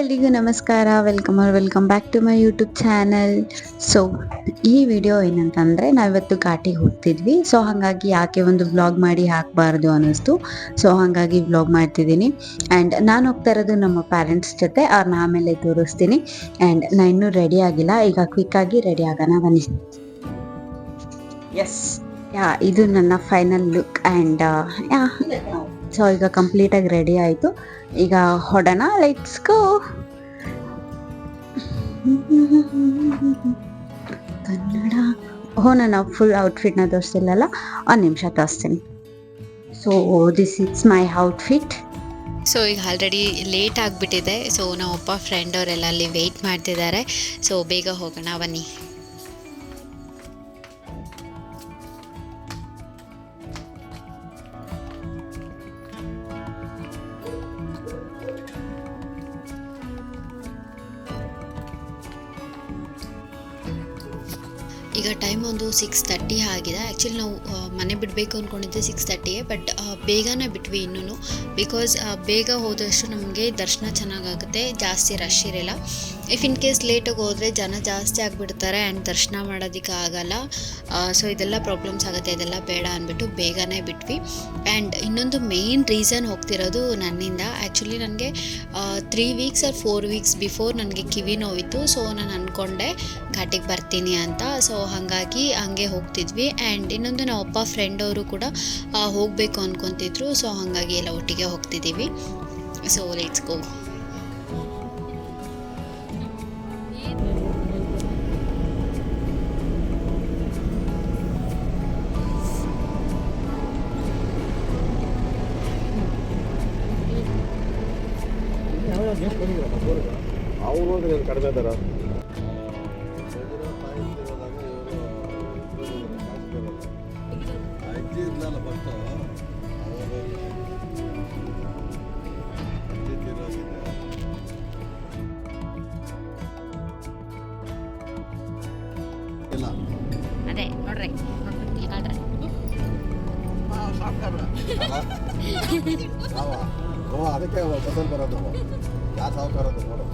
ಎಲ್ರಿಗೂ ನಮಸ್ಕಾರ. Welcome back to my YouTube channel. So ಈ ವಿಡಿಯೋ ಏನಂತಂದರೆ ನಾವಿವತ್ತು ಘಾಟಿಗೆ ಹೋಗ್ತಿದ್ವಿ. ಸೊ ಹಾಗಾಗಿ ಯಾಕೆ ಒಂದು ವ್ಲಾಗ್ ಮಾಡಿ ಹಾಕಬಾರ್ದು ಅನ್ನಿಸ್ತು. ಸೊ ಹಾಗಾಗಿ ವ್ಲಾಗ್ ಮಾಡ್ತಿದ್ದೀನಿ. ಆ್ಯಂಡ್ ನಾನು ಹೋಗ್ತಾ ಇರೋದು ನಮ್ಮ ಪ್ಯಾರೆಂಟ್ಸ್ ಜೊತೆ. ಅವ್ರನ್ನ ಆಮೇಲೆ ತೋರಿಸ್ತೀನಿ. ಆ್ಯಂಡ್ ನಾನು ಇನ್ನೂ ರೆಡಿ ಆಗಿಲ್ಲ. ಈಗ ಕ್ವಿಕ್ಕಾಗಿ ರೆಡಿ ಆಗೋಣ ಬನ್ನಿ. ಎಸ್ ಇದು ನನ್ನ ಫೈನಲ್ ಲುಕ್. ಆ್ಯಂಡ್ ಸೊ ಈಗ ಕಂಪ್ಲೀಟಾಗಿ ರೆಡಿ ಆಯಿತು. ಈಗ ಹೊಡೋಣ, ಲೆಟ್ಸ್ ಗೋ. ಕನ್ನಡ ನಾನು ಫುಲ್ ಔಟ್ಫಿಟ್ನ ತೋರಿಸ್ತಿಲ್ಲಲ್ಲ, ಒಂದು ನಿಮಿಷ ತೋರಿಸ್ತೀನಿ. So this it's my outfit. So ಈಗ ಆಲ್ರೆಡಿ ಲೇಟ್ ಆಗಿಬಿಟ್ಟಿದೆ. ಸೊ ನಮ್ಮಪ್ಪ ಫ್ರೆಂಡ್ ಅವರೆಲ್ಲ ಅಲ್ಲಿ ವೆಯ್ಟ್ ಮಾಡ್ತಿದ್ದಾರೆ. ಸೊ ಬೇಗ ಹೋಗೋಣ ಬನ್ನಿ. ಈಗ ಟೈಮ್ ಒಂದು 6:30 ಆಗಿದೆ. ಆ್ಯಕ್ಚುಲಿ ನಾವು ಮನೆ ಬಿಡಬೇಕು ಅಂದ್ಕೊಂಡಿದ್ದೆ 6:30ಗೆ, ಬಟ್ ಬೇಗನೆ ಬಿಟ್ವಿ ಇನ್ನೂ. ಬಿಕಾಸ್ ಬೇಗ ಹೋದಷ್ಟು ನಮಗೆ ದರ್ಶನ ಚೆನ್ನಾಗಾಗುತ್ತೆ, ಜಾಸ್ತಿ ರಶ್ ಇರಲ್ಲ. ಇಫ್ ಇನ್ ಕೇಸ್ ಲೇಟಾಗಿ ಹೋದರೆ ಜನ ಜಾಸ್ತಿ ಆಗಿಬಿಡ್ತಾರೆ ಆ್ಯಂಡ್ ದರ್ಶನ ಮಾಡೋದಕ್ಕೆ ಆಗಲ್ಲ. ಸೊ ಇದೆಲ್ಲ ಪ್ರಾಬ್ಲಮ್ಸ್ ಆಗುತ್ತೆ, ಇದೆಲ್ಲ ಬೇಡ ಅಂದ್ಬಿಟ್ಟು ಬೇಗನೆ ಬಿಟ್ವಿ. ಆ್ಯಂಡ್ ಇನ್ನೊಂದು ಮೇಯ್ನ್ ರೀಸನ್ ಹೋಗ್ತಿರೋದು ನನ್ನಿಂದ. ಆ್ಯಕ್ಚುಲಿ ನನಗೆ 3 ವೀಕ್ಸ್ ಆರ್ 4 ವೀಕ್ಸ್ ಬಿಫೋರ್ ನನಗೆ ಕಿವಿ ನೋವಿತ್ತು. ಸೊ ನಾನು ಅಂದ್ಕೊಂಡೆ ಘಾಟಿಗೆ ಬರ್ತೀನಿ ಅಂತ. ಸೊ ಹಾಗಾಗಿ ಹಂಗೆ ಹೋಗ್ತಿದ್ವಿ. ಆ್ಯಂಡ್ ಇನ್ನೊಂದು ನಮ್ಮಪ್ಪ ಫ್ರೆಂಡ್ ಅವರು ಕೂಡ ಹೋಗಬೇಕು ಅಂದ್ಕೊತಿದ್ರು. ಸೊ ಹಾಗಾಗಿ ಎಲ್ಲ ಒಟ್ಟಿಗೆ ಹೋಗ್ತಿದ್ದೀವಿ. So let's go. ಅವನು ಕಡಿಮೆ ಇದ್ದಾರ ಅಜ್ಜಿ ಇಲ್ಲಲ್ಲ ಫಸ್ಟ್ ಅಜ್ಜಿ ತೀರೋಗಿದೆ. ಇಲ್ಲ ಅದೇ ನೋಡ್ರಿ ಅದಕ್ಕೆ ಬದಲ್ ಬರೋದು. ಯಾರು ಸಾವುಕಾರ ನೋಡು.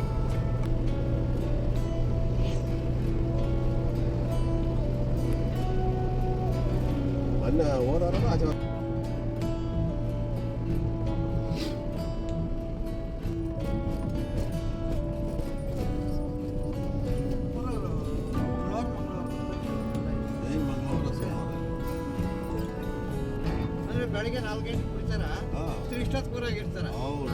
ಮೊನ್ನೆ ಹೋದಾರ ಆಚೆ ಬೆಳಿಗ್ಗೆ 4 ಗಂಟೆಗೆ ಬಿಡ್ತಾರ, ಇಷ್ಟೊತ್ತು ಕೂರಾಗ ಇರ್ತಾರ. ಹೌದು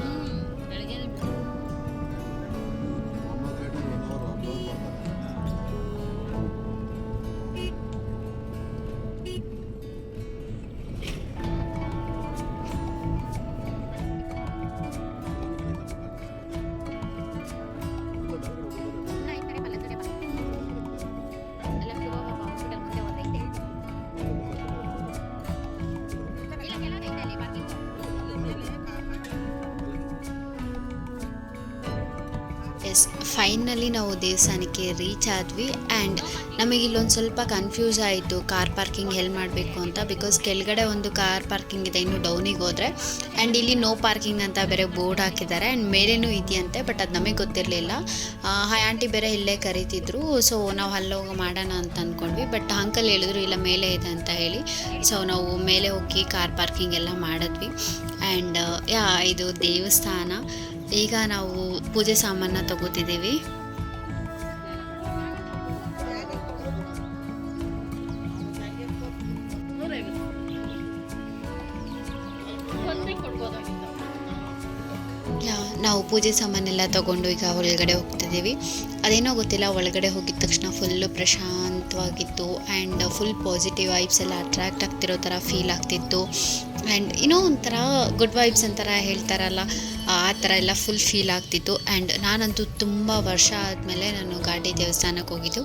ಎಸ್, ಫೈನಲಿ ನಾವು ದೇವಸ್ಥಾನಕ್ಕೆ ರೀಚ್ ಆದ್ವಿ. ಆ್ಯಂಡ್ ನಮಗೆ ಇಲ್ಲೊಂದು ಸ್ವಲ್ಪ ಕನ್ಫ್ಯೂಸ್ ಆಯಿತು ಕಾರ್ ಪಾರ್ಕಿಂಗ್ ಎಲ್ಲಿ ಮಾಡಬೇಕು ಅಂತ. ಬಿಕಾಸ್ ಕೆಳಗಡೆ ಒಂದು ಕಾರ್ ಪಾರ್ಕಿಂಗ್ ಇದೆ ಇನ್ನು ಡೌನಿಗೆ ಹೋದರೆ. ಆ್ಯಂಡ್ ಇಲ್ಲಿ ನೋ ಪಾರ್ಕಿಂಗ್ ಅಂತ ಬೇರೆ ಬೋರ್ಡ್ ಹಾಕಿದ್ದಾರೆ. ಆ್ಯಂಡ್ ಮೇಲೇನೂ ಇದೆಯಂತೆ, ಬಟ್ ಅದು ನಮಗೆ ಗೊತ್ತಿರಲಿಲ್ಲ. ಹಾಯ್ ಆಂಟಿ ಬೇರೆ ಇಲ್ಲೇ ಕರೀತಿದ್ರು. ಸೊ ನಾವು ಅಲ್ಲೋಗಿ ಮಾಡೋಣ ಅಂತ ಅಂದ್ಕೊಂಡ್ವಿ. ಬಟ್ ಅಂಕಲ್ ಹೇಳಿದ್ರು ಇಲ್ಲ ಮೇಲೆ ಇದೆ ಅಂತ ಹೇಳಿ. ಸೊ ನಾವು ಮೇಲೆ ಹೋಗಿ ಕಾರ್ ಪಾರ್ಕಿಂಗ್ ಎಲ್ಲ ಮಾಡಿದ್ವಿ. ಆ್ಯಂಡ್ ಇದು ದೇವಸ್ಥಾನ. ಈಗ ನಾವು ಪೂಜೆ ಸಾಮಾನ ತಗೋತಿದ್ದೀವಿ. ನಾವು ಪೂಜೆ ಸಾಮಾನೆಲ್ಲ ತಗೊಂಡು ಈಗ ಒಳಗಡೆ ಹೋಗ್ತಿದ್ದೀವಿ. ಅದೇನೋ ಗೊತ್ತಿಲ್ಲ, ಒಳಗಡೆ ಹೋಗಿದ ತಕ್ಷಣ ಫುಲ್ಲು ಪ್ರಶಾಂತವಾಗಿತ್ತು. ಆ್ಯಂಡ್ ಫುಲ್ ಪಾಸಿಟಿವ್ ವೈಬ್ಸ್ ಎಲ್ಲ ಅಟ್ರ್ಯಾಕ್ಟ್ ಆಗ್ತಿರೋ ಥರ ಫೀಲ್ ಆಗ್ತಿತ್ತು. ಆ್ಯಂಡ್ ಇನ್ನೂ ಒಂಥರ ಗುಡ್ ವೈಬ್ಸ್ ಅಂತಾರ ಹೇಳ್ತಾರಲ್ಲ, ಆ ಥರ ಎಲ್ಲ ಫುಲ್ ಫೀಲ್ ಆಗ್ತಿತ್ತು. ಆ್ಯಂಡ್ ನಾನಂತೂ ತುಂಬ ವರ್ಷ ಆದಮೇಲೆ ನಾನು ಘಾಟಿ ದೇವಸ್ಥಾನಕ್ಕೆ ಹೋಗಿದ್ದು.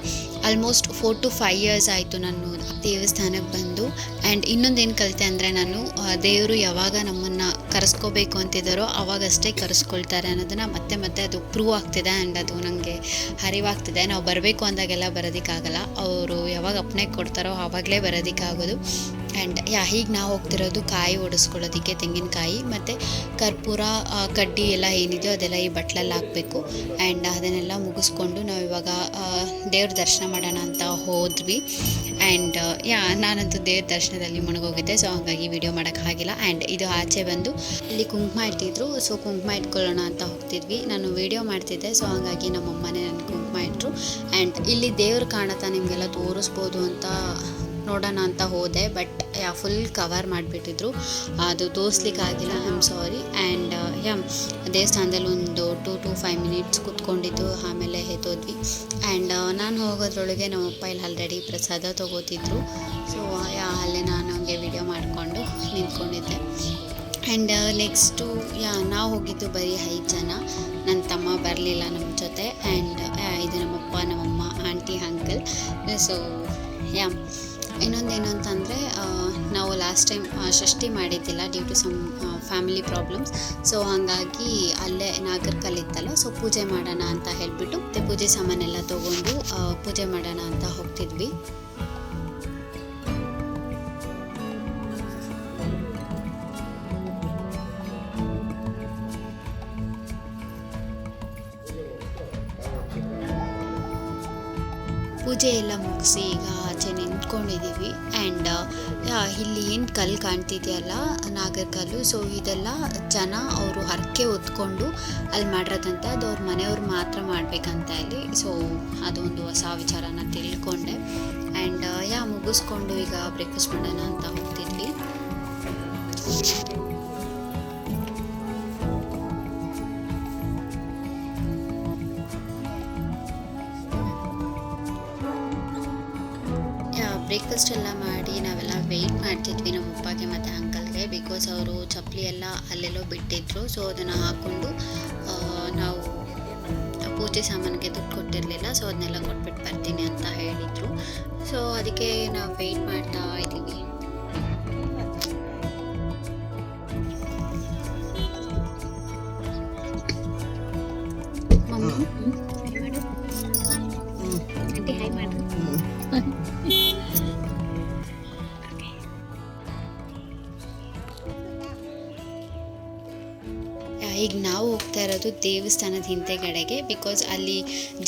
ಆಲ್ಮೋಸ್ಟ್ 4 to 5 years ಆಯಿತು ನಾನು ದೇವಸ್ಥಾನಕ್ಕೆ ಬಂದು. ಆ್ಯಂಡ್ ಇನ್ನೊಂದೇನು ಕಲಿತೆ ಅಂದರೆ ನಾನು ದೇವರು ಯಾವಾಗ ನಮ್ಮನ್ನು ಕರೆಸ್ಕೋಬೇಕು ಅಂತಿದ್ದಾರೋ ಅವಾಗಷ್ಟೇ ಕರೆಸ್ಕೊಳ್ತಾರೆ ಅನ್ನೋದನ್ನು ಮತ್ತೆ ಮತ್ತೆ ಅದು ಪ್ರೂವ್ ಆಗ್ತಿದೆ. ಆ್ಯಂಡ್ ಅದು ನನಗೆ ಅರಿವಾಗ್ತಿದೆ. ನಾವು ಬರಬೇಕು ಅಂದಾಗೆಲ್ಲ ಬರೋದಕ್ಕಾಗಲ್ಲ, ಅವರು ಯಾವಾಗ ಅಪ್ಪಣೆ ಕೊಡ್ತಾರೋ ಆವಾಗಲೇ ಬರೋದಕ್ಕಾಗೋದು. ಆ್ಯಂಡ್ ಹೀಗೆ ನಾವು ಹೋಗ್ತಿರೋದು ಕಾಯಿ ಒಡಿಸ್ಕೊಳ್ಳೋದಕ್ಕೆ, ತೆಂಗಿನಕಾಯಿ ಮತ್ತು ಕರ್ಪೂರ, ಕಡ್ಡಿ ಎಲ್ಲ ಏನಿದೆಯೋ ಅದೆಲ್ಲ ಈ ಬಟ್ಲಲ್ಲಿ ಹಾಕಬೇಕು. ಆ್ಯಂಡ್ ಅದನ್ನೆಲ್ಲ ಮುಗಿಸ್ಕೊಂಡು ನಾವು ಇವಾಗ ದೇವ್ರ ದರ್ಶನ ಮಾಡೋಣ ಅಂತ ಹೋದ್ವಿ. ಆ್ಯಂಡ್ ನಾನಂತೂ ದೇವ್ರ ದರ್ಶನದಲ್ಲಿ ಮುಳುಗೋಗಿದ್ದೆ, ಸೊ ಹಾಗಾಗಿ ವಿಡಿಯೋ ಮಾಡೋಕ್ಕಾಗಿಲ್ಲ. ಆ್ಯಂಡ್ ಇದು ಆಚೆ ಬಂದು ಇಲ್ಲಿ ಕುಂಕುಮ ಇಟ್ಟಿದ್ರು, ಸೊ ಕುಂಕುಮ ಇಟ್ಕೊಳ್ಳೋಣ ಅಂತ ಹೋಗ್ತಿದ್ವಿ. ನಾನು ವಿಡಿಯೋ ಮಾಡ್ತಿದ್ದೆ, ಸೊ ಹಾಗಾಗಿ ನಮ್ಮಮ್ಮನೇ ನನ್ನ ಕುಂಕುಮ ಇಟ್ಟರು. ಆ್ಯಂಡ್ ಇಲ್ಲಿ ದೇವ್ರು ಕಾಣುತ್ತಾ ನಿಮಗೆಲ್ಲ ತೋರಿಸ್ಬೋದು ಅಂತ ನೋಡೋಣ ಅಂತ ಹೋದೆ, ಬಟ್ ಫುಲ್ ಕವರ್ ಮಾಡಿಬಿಟ್ಟಿದ್ರು, ಅದು ತೋರಿಸ್ಲಿಕ್ಕಾಗಿಲ್ಲ. I am sorry. ಆ್ಯಂಡ್ ದೇವಸ್ಥಾನದಲ್ಲಿ ಒಂದು 2 to 5 minutes ಕೂತ್ಕೊಂಡಿದ್ದು ಆಮೇಲೆ ಎದ್ದೋದ್ವಿ. ಆ್ಯಂಡ್ ನಾನು ಹೋಗೋದ್ರೊಳಗೆ ನಮ್ಮಪ್ಪ ಇಲ್ಲಿ ಆಲ್ರೆಡಿ ಪ್ರಸಾದ ತೊಗೋತಿದ್ರು. ಸೊ ಅಲ್ಲೇ ನಾನು ಹಂಗೆ ವಿಡಿಯೋ ಮಾಡಿಕೊಂಡು ನಿಂತ್ಕೊಂಡಿದ್ದೆ. ಆ್ಯಂಡ್ ನೆಕ್ಸ್ಟು ನಾವು ಹೋಗಿದ್ದು ಬರೀ 5 ಜನ, ನನ್ನ ತಮ್ಮ ಬರಲಿಲ್ಲ ನಮ್ಮ ಜೊತೆ. ಆ್ಯಂಡ್ ಇದು ನಮ್ಮಪ್ಪ, ನಮ್ಮಮ್ಮ, ಆಂಟಿ, ಅಂಕಲ್. ಸೊ ಇನ್ನೊಂದೇನು ಅಂತಂದರೆ ನಾವು ಲಾಸ್ಟ್ ಟೈಮ್ ಷಷ್ಠಿ ಮಾಡಿದ್ದಿಲ್ಲ due to some family problems. So ಹಾಗಾಗಿ ಅಲ್ಲೇ ನಾಗರ್ಕಲ್ಲಿತ್ತಲ್ಲ, ಸೊ ಪೂಜೆ ಮಾಡೋಣ ಅಂತ ಹೇಳಿಬಿಟ್ಟು ಮತ್ತು ಪೂಜೆ ಸಾಮಾನೆಲ್ಲ ತೊಗೊಂಡು ಪೂಜೆ ಮಾಡೋಣ ಅಂತ ಹೋಗ್ತಿದ್ವಿ. ಪೂಜೆ ಎಲ್ಲ ಮುಗಿಸಿ ಈಗ ಆಚೆ ನಿಂತ್ಕೊಂಡಿದ್ದೀವಿ. ಆ್ಯಂಡ್ ಇಲ್ಲಿ ಏನು ಕಲ್ಲು ಕಾಣ್ತಿದೆಯಲ್ಲ, ನಾಗರಕಲ್ಲು, ಸೊ ಇದೆಲ್ಲ ಜನ ಅವರು ಹರಕೆ ಹೊತ್ಕೊಂಡು ಅಲ್ಲಿ ಮಾಡಿರೋದಂತೆ. ಅದು ಅವ್ರ ಮನೆಯವ್ರು ಮಾತ್ರ ಮಾಡಬೇಕಂತ ಇಲ್ಲಿ. ಸೊ ಅದೊಂದು ಹೊಸ ವಿಚಾರನ ತಿಳ್ಕೊಂಡೆ. ಆ್ಯಂಡ್ ಮುಗಿಸ್ಕೊಂಡು ಈಗ ಬ್ರೇಕ್ಫಾಸ್ಟ್ ಮಾಡೋಣ ಅಂತ ಹೋಗ್ತಿದ್ವಿ. ಬ್ರೇಕ್ಫಾಸ್ಟ್ ಎಲ್ಲ ಮಾಡಿ ನಾವೆಲ್ಲ ವೆಯ್ಟ್ ಮಾಡ್ತಿದ್ವಿ ನಮ್ಮ ಅಪ್ಪಗೆ ಮತ್ತು ಅಂಕಲ್ಗೆ, ಬಿಕಾಸ್ ಅವರು ಚಪ್ಪಲಿ ಎಲ್ಲ ಅಲ್ಲೆಲ್ಲೋ ಬಿಟ್ಟಿದ್ರು. ಸೊ ಅದನ್ನು ಹಾಕ್ಕೊಂಡು ನಾವು ಪೂಜೆ ಸಾಮಾನಿಗೆ ದುಡ್ಡು ಕೊಟ್ಟಿರಲಿಲ್ಲ, ಸೊ ಅದನ್ನೆಲ್ಲ ಕೊಟ್ಬಿಟ್ಟು ಬರ್ತೀನಿ ಅಂತ ಹೇಳಿದರು. ಸೊ ಅದಕ್ಕೆ ನಾವು ವೆಯ್ಟ್ ಮಾಡ್ತಾ ಇದ್ದೀವಿ. ಈಗ ನಾವು ಹೋಗ್ತಾ ಇರೋದು ದೇವಸ್ಥಾನದ ಹಿಂದೆಗಡೆಗೆ, ಬಿಕಾಸ್ ಅಲ್ಲಿ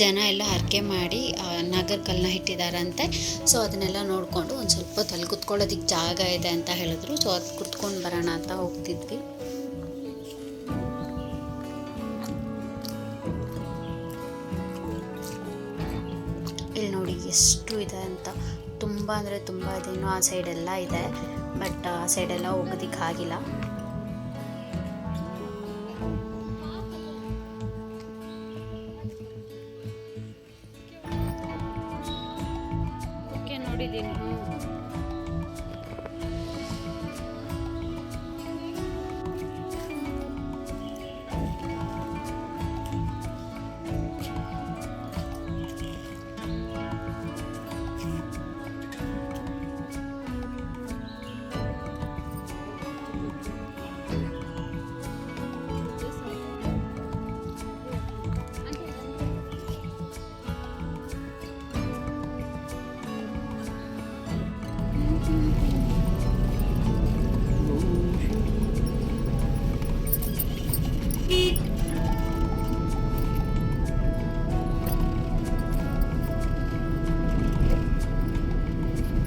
ಜನ ಎಲ್ಲ ಹರಕೆ ಮಾಡಿ ನಾಗರಕಲ್ಲನ್ನ ಇಟ್ಟಿದ್ದಾರಂತೆ. ಸೊ ಅದನ್ನೆಲ್ಲ ನೋಡಿಕೊಂಡು ಒಂದು ಸ್ವಲ್ಪ ಹೊತ್ತು ಅಲ್ಲಿ ಕುತ್ಕೊಳ್ಳೋದಕ್ಕೆ ಜಾಗ ಇದೆ ಅಂತ ಹೇಳಿದ್ರು. ಸೊ ಅದು ಕುತ್ಕೊಂಡು ಬರೋಣ ಅಂತ ಹೋಗ್ತಿದ್ವಿ. ಇಲ್ಲಿ ನೋಡಿ ಎಷ್ಟು ಇದೆ ಅಂತ, ತುಂಬ ಅಂದರೆ ತುಂಬ ಇದೆ. ಇನ್ನೂ ಆ ಸೈಡೆಲ್ಲ ಇದೆ, ಬಟ್ ಆ ಸೈಡೆಲ್ಲ ಹೋಗೋದಕ್ಕಾಗಿಲ್ಲ. ನೋಡಿದ್ದೀನಿ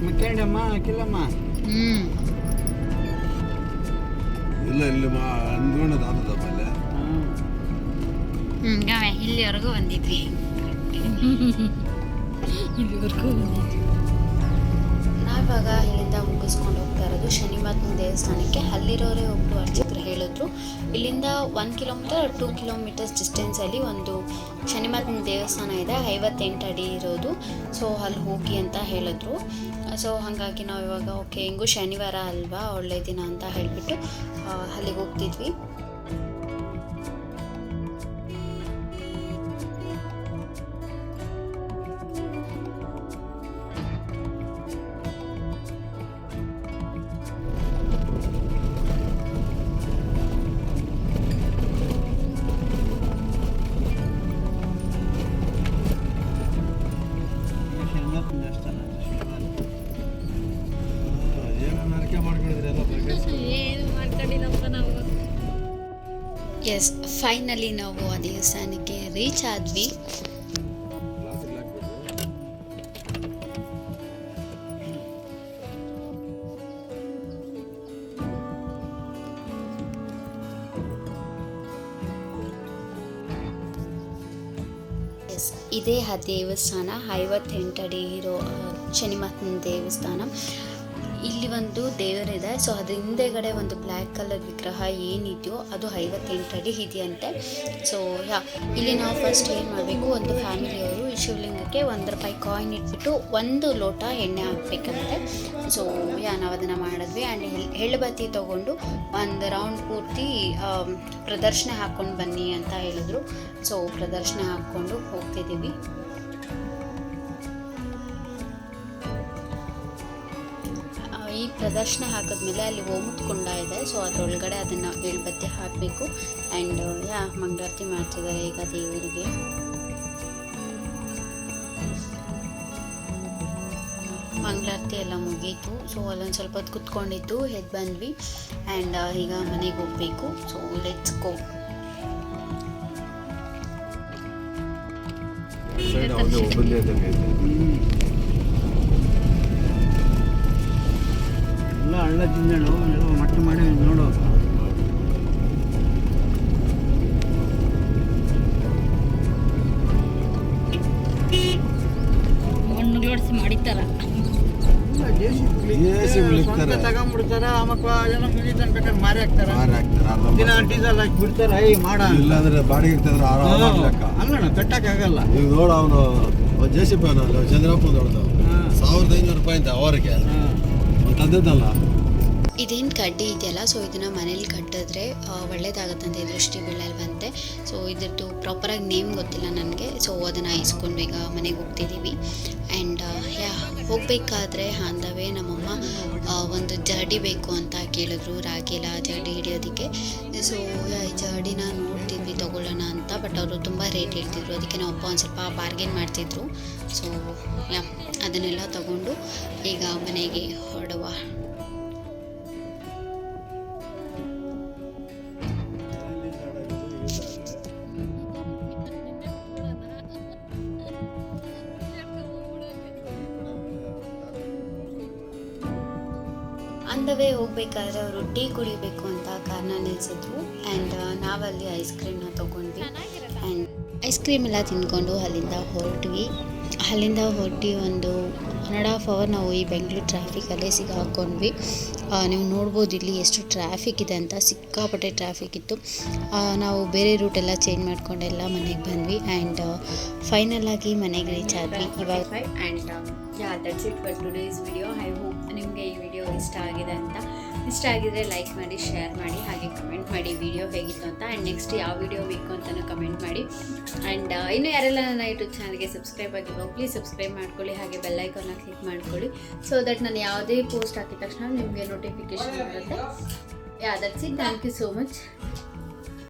ಮಕ್ಕಳಮ್ಮ ಕಿಲ್ಲಮ್ಮ ಇಲ್ಲ ಇಲ್ಲಿ ಅಂದ್ಕೊಂಡದ್ದು ಆಮೇಲೆ ಇಲ್ಲಿವರೆಗೂ ಬಂದಿದ್ವಿ. ನಾವಿವಾಗ ಇಲ್ಲಿಂದ ಮುಗಿಸ್ಕೊಂಡು ಹೋಗ್ತಾ ಇರೋದು ಶನಿಮಹಾತ್ಮನ ದೇವಸ್ಥಾನಕ್ಕೆ. ಅಲ್ಲಿರೋರೇ ಒಬ್ಬರು ಅರ್ಚಕರು ಹೇಳಿದ್ರು, ಇಲ್ಲಿಂದ 1 kilometer 2 kilometers ಡಿಸ್ಟೆನ್ಸಲ್ಲಿ ಒಂದು ಶನಿಮಹಾತ್ಮನ ದೇವಸ್ಥಾನ ಇದೆ, 58 ಅಡಿ ಇರೋದು. ಸೊ ಅಲ್ಲಿ ಹೋಗಿ ಅಂತ ಹೇಳಿದ್ರು. ಸೊ ಹಾಗಾಗಿ ನಾವು ಇವಾಗ ಓಕೆ, ಹೆಂಗೂ ಶನಿವಾರ ಅಲ್ವಾ, ಒಳ್ಳೆ ದಿನ ಅಂತ ಹೇಳಿಬಿಟ್ಟು ಅಲ್ಲಿಗೆ ಹೋಗ್ತಿದ್ವಿ. ದೇವಸ್ಥಾನ ಏನನ್ನ ಅರಿಕೆ ಮಾಡ್ಕೊಂಡಿದ್ರಿ ಎಲ್ಲ ಏನು ಮಾಡ್ಕೊಂಡಿಲ್ಲಪ್ಪ ನಾವು. ಎಸ್, ಫೈನಲಿ ನಾವು ಆ ದೇವಸ್ಥಾನಕ್ಕೆ ರೀಚ್ ಆದ್ವಿ. ಎಸ್, ಇದೇ ಆ ದೇವಸ್ಥಾನ 58 ಅಡಿ ಇರೋ ಶನಿಮಹಾತ್ಮನ ದೇವಸ್ಥಾನ. ಇಲ್ಲಿ ಒಂದು ದೇವರಿದೆ. ಸೊ ಅದ್ರ ಹಿಂದೆಗಡೆ ಒಂದು ಬ್ಲ್ಯಾಕ್ ಕಲರ್ ವಿಗ್ರಹ ಏನಿದೆಯೋ ಅದು 58 ಅಡಿ ಇದೆಯಂತೆ. ಸೊ ಇಲ್ಲಿ ನಾವು ಫಸ್ಟ್ ಏನು ಮಾಡಬೇಕು, ಒಂದು ಫ್ಯಾಮಿಲಿಯವರು ಶಿವಲಿಂಗಕ್ಕೆ ₹1 ಕಾಯಿನ್ ಇಟ್ಬಿಟ್ಟು 1 ಲೋಟ ಎಣ್ಣೆ ಹಾಕಬೇಕಂತೆ. ಸೊ ನಾವು ಅದನ್ನು ಮಾಡಿದ್ವಿ. ಆ್ಯಂಡ್ ಎಳ್ಳುಬತ್ತಿ ತೊಗೊಂಡು ಒಂದು ರೌಂಡ್ ಪೂರ್ತಿ ಪ್ರದರ್ಶನ ಹಾಕ್ಕೊಂಡು ಬನ್ನಿ ಅಂತ ಹೇಳಿದ್ರು. ಸೊ ಪ್ರದರ್ಶನ ಹಾಕ್ಕೊಂಡು ಹೋಗ್ತಿದ್ದೀವಿ. ಈ ಪ್ರದರ್ಶನ ಹಾಕಿದ್ಮೇಲೆ ಅಲ್ಲಿ ಹೋಮದ ಕುಂಡ ಇದೆ. ಸೊ ಅದರೊಳಗಡೆ ಅದನ್ನು ಎಳ್ಳುಬತ್ತಿ ಹಾಕಬೇಕು. ಆ್ಯಂಡ್ ಮಂಗಳಾರತಿ ಮಾಡ್ತಿದ್ದಾರೆ ಈಗ ದೇವರಿಗೆ. ಮಂಗಳಾರತಿ ಎಲ್ಲ ಮುಗೀತು. ಸೊ ಅಲ್ಲೊಂದು ಸ್ವಲ್ಪ ಹೊತ್ತು ಕುತ್ಕೊಂಡಿದ್ದು ಎದ್ದು ಬಂದ್ವಿ. ಆ್ಯಂಡ್ ಈಗ ಮನೆಗೆ ಹೋಗಬೇಕು. So let's go. ಸೈಡ್ ಅವನೇ ಒಬ್ಬಂದೇ ಇದ್ದಂಗೆ ಐತೆ. ಎಲ್ಲ ಹಳ್ಳ ತಿಂದೇಳು ಎಲ್ಲ ಮಟ್ಟ ಮಾಡಿ ನೋಡು. ಮಣ್ಣು ಜೋಡಿಸಿ ಮಾಡಿತ್ತಾರ. ತಗೊಂಡ್ಬಿಡ್ತಾರ. ಆಮಕ್ಕ ಏನೋ ಮುಗಿತಾನೆ ಬೇಕಾದ್ರೆ ಮಾರಿ ಹಾಕ್ತಾರ. ದಿನ ಡೀಸೆಲ್ ಹಾಕಿ ಬಿಡ್ತಾರ. ಮಾಡ ಇಲ್ಲಾಂದ್ರೆ ಬಾಡಿಗೆ ಇರ್ತಂದ್ರೆ ಆರಾಮಾಗಿ ಲೆಕ್ಕ. ಅಲ್ಲಣ್ಣ ಕಟ್ಟಕ್ಕಾಗಲ್ಲ. ಈಗ ನೋಡು ಅವನು JCB ಚಂದ್ರಪ್ಪ ನೋಡ್ದು ₹1500 ಅಂತ ಅವರಿಗೆ ತಂದಿದ್ದಲ್ಲ. ಇದೇನು ಕಡ್ಡಿ ಇದೆಯಲ್ಲ, ಸೊ ಇದನ್ನು ಮನೇಲಿ ಕಟ್ಟಿದ್ರೆ ಒಳ್ಳೇದಾಗತ್ತಂತೆ, ದೃಷ್ಟಿ ಬೀಳಲ್ವಂತೆ. ಸೊ ಇದ್ರದ್ದು ಪ್ರಾಪರಾಗಿ ನೇಮ್ ಗೊತ್ತಿಲ್ಲ ನನಗೆ. ಸೊ ಅದನ್ನು ಇಸ್ಕೊಂಡು ಈಗ ಮನೆಗೆ ಹೋಗ್ತಿದ್ದೀವಿ. ಆ್ಯಂಡ್ ಹೋಗಬೇಕಾದ್ರೆ ಆನ್ ದ ವೇ ನಮ್ಮಮ್ಮ ಒಂದು ಜರಡಿ ಬೇಕು ಅಂತ ಕೇಳಿದ್ರು, ರಾಗಿಲ್ಲ ಜರಡಿ ಹಿಡಿಯೋದಕ್ಕೆ. ಸೊ ಈ ಜರಡಿನ ನೋಡ್ತಿದ್ವಿ ತೊಗೊಳ್ಳೋಣ ಅಂತ. ಬಟ್ ಅವರು ತುಂಬ ರೇಟ್ ಹೇಳ್ತಿದ್ರು. ಅದಕ್ಕೆ ನಮ್ಮ ಅಪ್ಪ ಒಂದು ಸ್ವಲ್ಪ ಬಾರ್ಗೇನ್ ಮಾಡ್ತಿದ್ರು. ಸೊ ಅದನ್ನೆಲ್ಲ ತಗೊಂಡು ಈಗ ಮನೆಗೆ ಹೊರಡುವ. ಅಂದವೇ ಹೋಗ್ಬೇಕಾದ್ರೆ ಅವರು ಟೀ ಕುಡಿಬೇಕು ಅಂತ ಕಾರಣ ನಿಲ್ಲಿಸಿದ್ರು. ಆ್ಯಂಡ್ ನಾವಲ್ಲಿ ಐಸ್ ಕ್ರೀಮ್ನ ತೊಗೊಂಡ್ವಿ. ಆ್ಯಂಡ್ ಐಸ್ ಕ್ರೀಮ್ ಎಲ್ಲ ತಿಂದ್ಕೊಂಡು ಅಲ್ಲಿಂದ ಹೊರಟಿ ಒಂದು 1.5 ಅವರ್ ನಾವು ಈ ಬೆಂಗಳೂರು ಟ್ರಾಫಿಕಲ್ಲೇ ಸಿಗಾಕೊಂಡ್ವಿ. ನೀವು ನೋಡ್ಬೋದು ಇಲ್ಲಿ ಎಷ್ಟು ಟ್ರಾಫಿಕ್ ಇದೆ ಅಂತ. ಸಿಕ್ಕಾಪಟ್ಟೆ ಟ್ರಾಫಿಕ್ ಇತ್ತು. ನಾವು ಬೇರೆ ರೂಟೆಲ್ಲ ಚೇಂಜ್ ಮಾಡ್ಕೊಂಡೆಲ್ಲ ಮನೆಗೆ ಬಂದ್ವಿ. ಆ್ಯಂಡ್ ಫೈನಲ್ ಆಗಿ ಮನೆಗೆ ರೀಚ್ ಆದ್ವಿ ಇವಾಗ. And that's it for today's video. I hope ನಿಮಗೆ ಈ ವಿಡಿಯೋ ಇಷ್ಟ ಆಗಿದೆ ಅಂತ. ಇಷ್ಟ ಆಗಿದ್ರೆ ಲೈಕ್ ಮಾಡಿ, ಶೇರ್ ಮಾಡಿ, ಹಾಗೆ ಕಮೆಂಟ್ ಮಾಡಿ ವಿಡಿಯೋ ಹೇಗಿತ್ತು ಅಂತ. ಆ್ಯಂಡ್ ನೆಕ್ಸ್ಟ್ ಯಾವ ವಿಡಿಯೋ ಬೇಕು ಅಂತಲೂ ಕಮೆಂಟ್ ಮಾಡಿ. ಆ್ಯಂಡ್ ಇನ್ನೂ ಯಾರೆಲ್ಲ ನನ್ನ ಯೂಟ್ಯೂಬ್ ಚಾನಲ್ಗೆ ಸಬ್ಸ್ಕ್ರೈಬ್ ಆಗಿರೋ ಪ್ಲೀಸ್ ಸಬ್ಸ್ಕ್ರೈಬ್ ಮಾಡ್ಕೊಳ್ಳಿ, ಹಾಗೆ ಬೆಲ್ಲೈಕನ್ನ ಕ್ಲಿಕ್ ಮಾಡ್ಕೊಳ್ಳಿ. ಸೊ ದಟ್ ನಾನು ಯಾವುದೇ ಪೋಸ್ಟ್ ಹಾಕಿದ ತಕ್ಷಣ ನಿಮಗೆ ನೋಟಿಫಿಕೇಶನ್ ಬರುತ್ತೆ. That's it. Thank you so much.